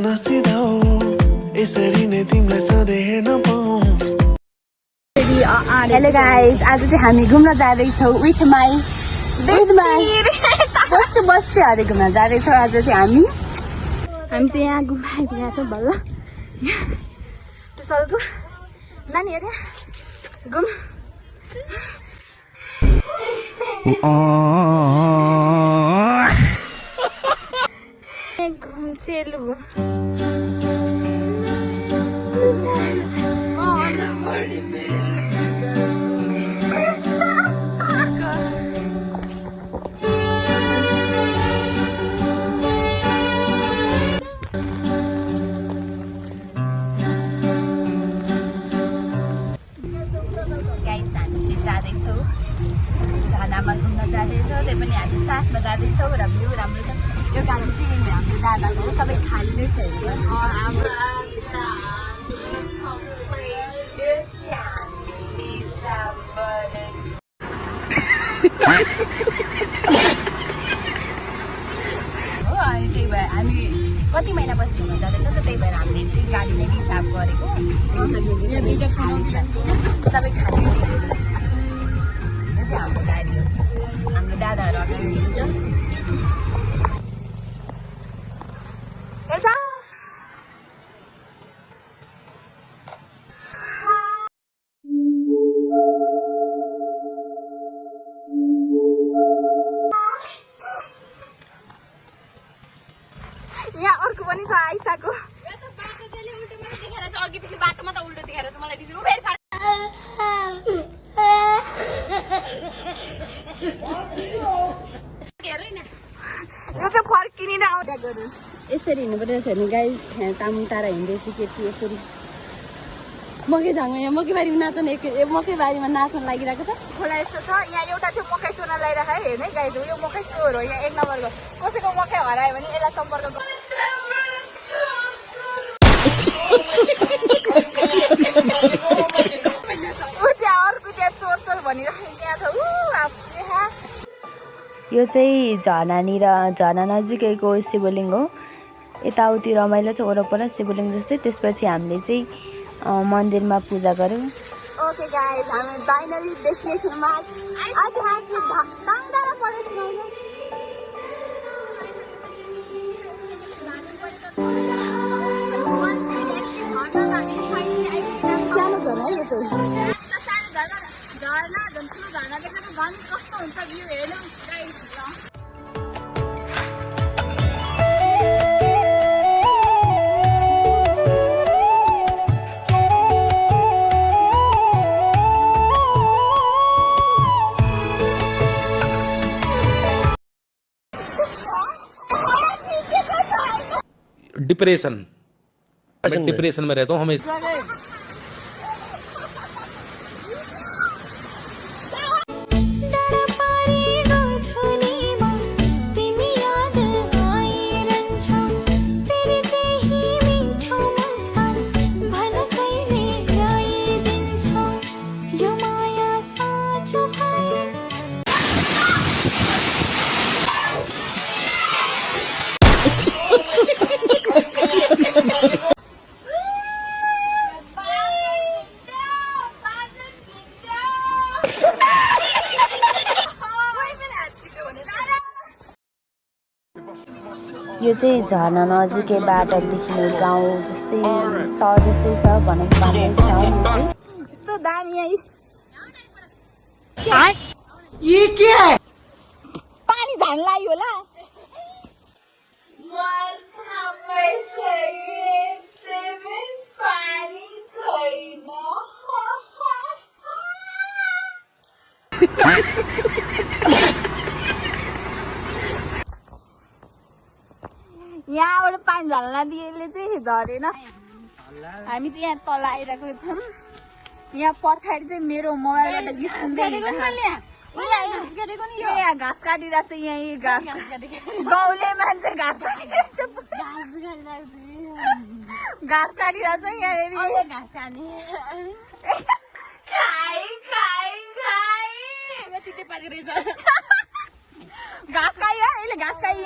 नसिदाऊ यसरी नै तिमीलाई सधैँ हेर्न पाऊँ। हेलो गाइज, आज चाहिँ हामी घुम्न जाँदैछौँ विथ माई बस्तीहरू घुम्न जाँदैछौँ। आज चाहिँ हामी चाहिँ यहाँ गुम्बा आइपुगेका छौँ। बल्ल सल्कु नानीहरू घुम घुम्चेलु झरनामा घुम्न जाँदैछौँ। त्यही पनि हामी साथमा जाँदैछौँ र भ्यू राम्रो छ। यो गाडी चाहिँ हाम्रो दादाको सबै खाली नै छ। हो अनि त्यही भएर हामी कति महिनापछि घुम्न जाँदैछौँ त, त्यही भएर हामीले चाहिँ गाडी नै रिजर्भ गरेको। सबै खाली हाम्रो गाडी हो। हाम्रो दादाहरू अगाडि हिँड्छ। यहाँ अर्को पनि छ आइसाको। अघिदेखि बाटोमा त उल्टो देखाएर चाहिँ मलाई दिनु यो चाहिँ फर्किने आउँदा गरौँ। यसरी हिँड्नु पर्दो रहेछ नि गाई। तामुङ टाढा हिँड्दैछु केटी यसरी मकै झाङमा। यहाँ मकैबारीमा नाच्न मकैबारीमा नाच्न लागिरहेको छ। खोला यस्तो छ। यहाँ एउटा चाहिँ मकै चुन लगाइरहेको है। हेर्ने गाई चाहिँ यो मकै चोर हो। यहाँ 1 नम्बरको कसैको मकै हरायो भने यसलाई सम्पर्क ऊ त्यहाँ अर्को त्यहाँ चोर चोर भनिरहेको त्यहाँ छ। यो चाहिँ झरना नजिकैको शिवलिङ्ग हो। यताउति रमाइलो छ वरपर शिवलिङ्ग जस्तै। त्यसपछि हामीले चाहिँ मन्दिरमा पूजा गऱ्यौँ। ओके गाइस, हामी फाइनली डेस्टिनेसनमा झरना देखेको झन् कस्तो हुन्छ भ्यू हेर्नु गाइस। डिप्रेशन में रहता हूँ हमेशा। यो चाहिँ झरना नजिकै बाटो देखिने गाउँ जस्तै सहर जस्तै छ भनेको यस्तो दामी ये क्या है? पानी झन् लाग्यो होला। यहाँबाट पानी झल्ला दिएले चाहिँ झरेन। हामी चाहिँ यहाँ तल आइरहेको छौँ। यहाँ पछाडि चाहिँ मेरो मोबाइलबाट गीत सुन्दै यहाँ घाँस काटिरहेको छ। यहाँ घाँस गाउँले मान्छे घाँस काटिरहेको छ। यहाँनिर घाँस खाने घाँस खाइ यसले घाँस खाइ